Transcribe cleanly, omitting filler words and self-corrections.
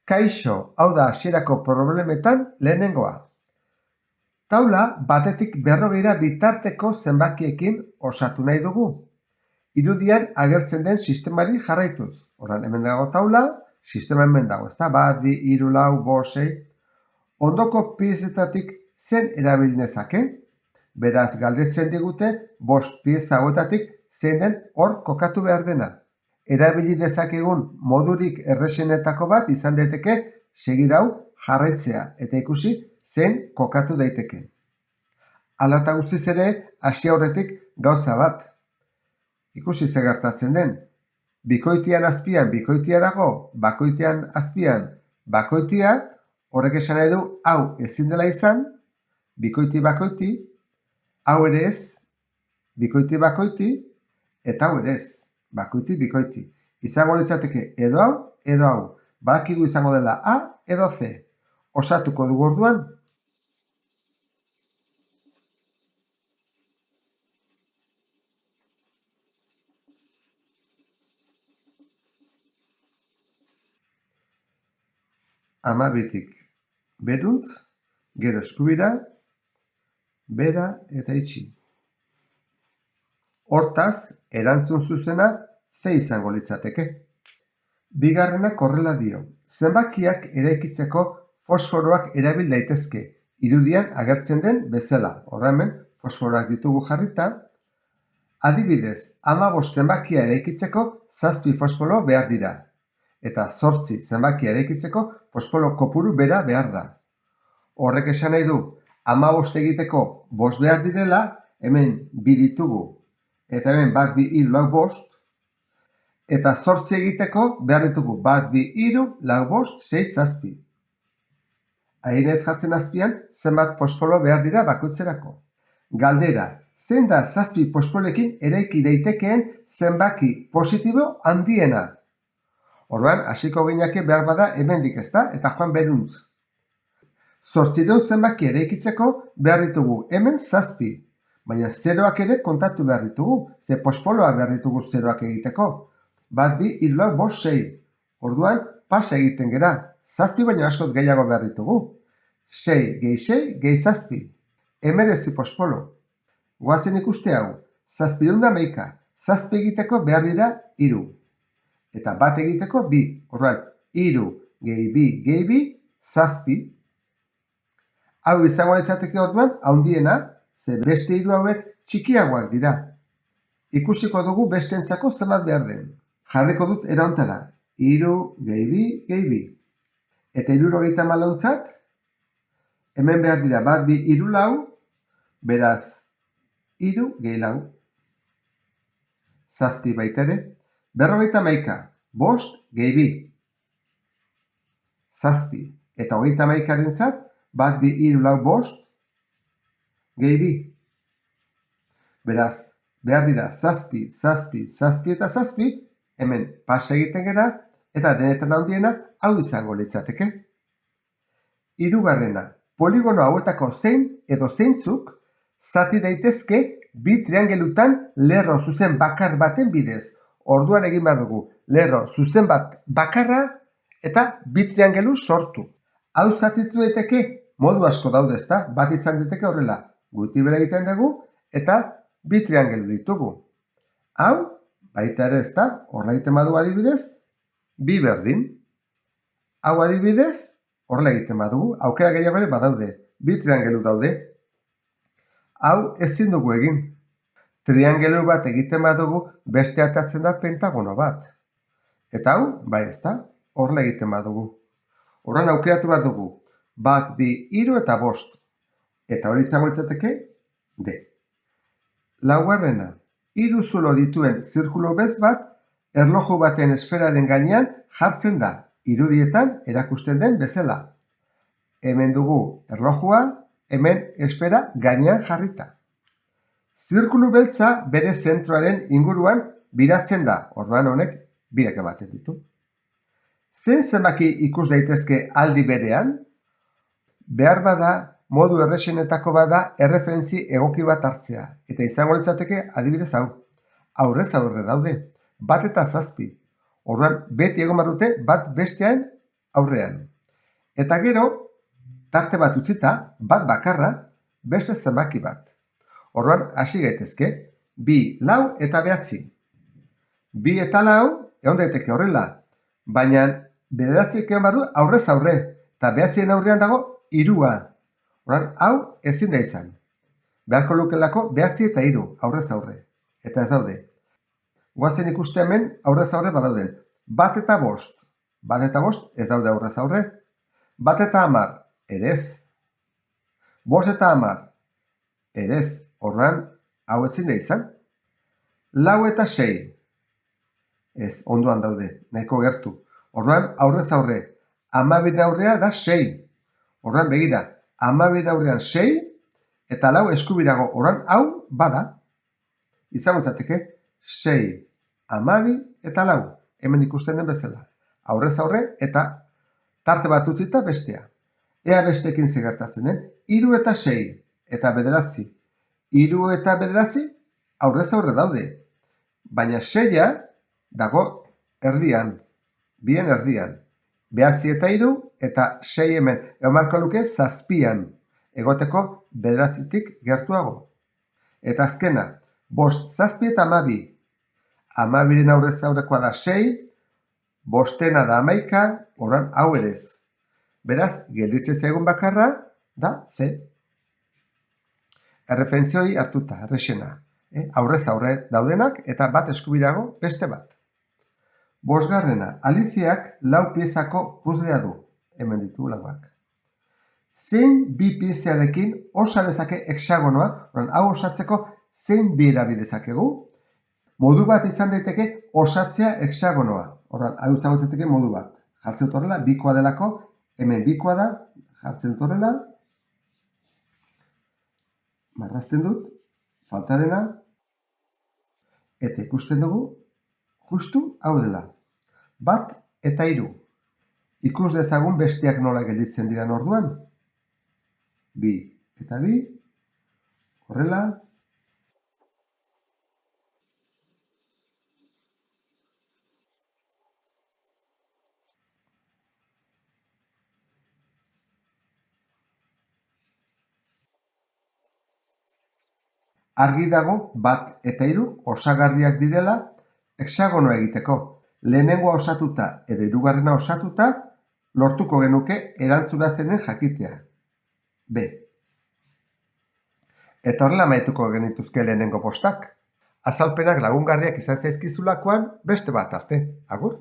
Kaixo, hau da hasierako problemetan lehenengoa. Taula batetik 40 bitarteko zenbakiekin osatu nahi dugu. Irudian agertzen den sistemari jarraituz. Horan hemen dago taula, sistema hemen dago, ezta? 1, 2, 3, 4, 5, 6. Ondoko piezetatik zen erabil nezake? Beraz, galdetzen digute 5 pieza hauetatik zein den hor kokatu behar dena. Erabili dezakegun modurik erresenetako bat izan daiteke segida hau jarraitzea eta ikusi zein kokatu daiteke. Hala eta guztiz ere, hasi aurretik gauza bat. Ikusi ze gertatzen den. Bikoitian azpian bikoitia dago, bakoitian azpian bakoitia, horrek esan nahi du hau ezin dela izan, bikoiti bakoiti, hau ere ez, bikoiti bakoiti, eta hau ere ez, bakoiti bikoiti. Izango litzateke edo hau, badakigu izango dela A edo C. Osatuko dugu orduan. Hamabitik beruntz, gero eskubira, bera eta itxi. Hortaz, erantzun zuzena C izango litzateke. Bigarrenak horrela dio. Zenbakiak eraikitzeko fosforoak erabil daitezke, irudian agertzen den bezala. Horra hemen, fosforoak ditugu jarrita. Adibidez, 15 zenbakia eraikitzeko 7 fosforo behar dira. Eta 8 zenbakia eraikitzeko fosforo kopuru bera behar da. Horrek esan nahi du, 15 egiteko 5 behar direla, hemen 2 ditugu, eta hemen 1, 2, 3, 4, 5, eta 8 egiteko behar ditugu 1, 2, 3, 4, 5, 6, 7. Hainez jartzen azpian, zenbat fosforo behar dira bakoitzerako. Galdera, zein da 7 fosforoekin eraiki daitekeen zenbaki positibo handiena? Orduan, hasiko gineke behar bada hemendik, ezta? Eta joan beruntz. 800 zenbaki eraikitzeko behar ditugu hemen 7, baina zeroak ere kontatu behar ditugu, ze fosforoak behar ditugu zeroak egiteko. 1, 2, 3, 4, 5, 6. Orduan, pasa egiten gera, 7 baina askoz gehiago behar ditugu. 6 gehi 6 gehi 7. 19 fosforo. Goazen ikuste hau, 711, 7 egiteko behar dira 3. Eta 1 egiteko 2. Orduan, 3 gehi 2 gehi 2, 7. Hau izango litzateke orduan, handiena, ze beste 3 hauek txikiagoak dira. Ikusiko dugu besteentzako zenbat behar den. Jarriko dut era hontara, 3 gehi 2 gehi 2. Eta 74 hemen behar dira 1, 2, 3, 4, beraz 3 gehi 4. 7 baita ere. 51, 5 gehi 2. 7. Eta 31-arentzat, 1, 2, 3, 4, 5 gehi 2. Beraz, behar dira 7, 7, 7 eta 7, hemen pasa egiten gera, eta denetan handiena hau izango litzateke. Hirugarrena, poligono hauetako zein edo zeintzuk zati daitezke 2 triangelutan lerro zuzen bakar baten bidez. Orduan egin behar dugu lerro zuzen bat bakarra eta 2 triangelu sortu. Hau zatitu daiteke modu asko daude, ezta? Bat izan daiteke horrela, gutibela egiten dugu eta 2 triangelu ditugu. Hau, baita ere, ezta? Horrela egiten badu adibidez, 2 berdin. Hau adibidez, horrela egiten badugu, aukera gehiago ere badaude, 2 triangelu daude. Hau ezin dugu egin. Triangelu bat egiten badugu, beste atatzen da pentagono bat. Eta hau, bai ezta, horrela egiten badugu. Horren aukeratu behar dugu, 1, 2, 3 eta 5. Eta hori izango litzateke, D. Laugarrena, 3 zulo dituen zirkulu bez bat, erloju baten esferaren gainean jartzen da, irudietan erakusten den bezala. Hemen dugu erlojua, hemen esfera gainean jarrita. Zirkulu beltza bere zentroaren inguruan biratzen da, orduan honek biak ematen ditu. Zein zenbaki ikus daitezke aldi berean? Behar bada, modu erresenetako bada erreferentzi egoki bat hartzea, eta izango litzateke adibidez hau. Aurrez aurre daude, 1 eta 7. Orduan, beti egon behar dute bat bestean aurrean. Eta gero, tarte bat utzita, bat bakarra, beste zenbaki bat. Orduan, hasi gaitezke, 2, 4 eta 9. 2 eta 4, egon daiteke horrela, baina 9 egon badu aurrez aurre, eta 9 aurrean dago 3. Orduan, hau ezin da izan. Beharko lukelako 9 eta 3, aurrez aurre. Eta ez daude. Goazen ikuste hemen aurrez aurre badauden. 1 eta 5. 1 eta 5 ez daude aurrez aurre. 1 eta 10, ere ez. 5 eta 10, ere ez. Orduan, hau ezin da izan. 4 eta 6. Ez, ondoan daude, nahiko gertu. Orduan, aurrez aurre. 12 aurrea da 6. Orduan, begira, 12 aurrean 6, eta 4 eskubirago. Orduan, hau bada. Izango izateke, 6, 12 eta 4. Hemen ikusten den bezala. Aurrez aurre eta tarte bat utzita bestea. Ea besteekin gertatzen den. 3 eta 6 eta 9. 3 eta 9 aurrez aurre daude. Baina 6 dago erdian. Bien erdian. 9 eta 3 eta 6 hemen. Egon marko luke 7. Egoteko 9tik gertuago. Eta azkena. 5, 7 eta 12. 12 aurrez aurrekoa da 6, 5 da 11, orduan hau ere ez. Beraz, gelditzen zaigun bakarra da C. Erreferentzioi hartuta, errexena. Aurrez aurre daudenak eta bat eskubirago beste bat. 5. Aliziak 4 piezako puzzlea du. Hemen ditu lauak. Zein 2 piezarekin osa dezake hexagonoa, hau osatzeko zein bi erabidezakegu? Modu bat izan daiteke osatzea hexagonoa. Horran, hau izango zaiteke modu bat. Jartzen dut horrela, 2 delako, hemen 2 da, jartzen dut horrela, marrazten dut, falta dena, eta ikusten dugu, justu hau dela. 1 eta 3. Ikus dezagun besteak nola gelditzen diran orduan. 2 eta 2, horrela, argi dago 1 eta 3 osagarriak direla hexagonoa egiteko. Lehenengoa osatuta edo 3. osatuta lortuko genuke erantzuna zenen jakitea. B. Eta horrela amaituko genituzke lehenengo postak. Azalpenak lagungarriak izan zaizkizulakoan beste bat arte. Agur!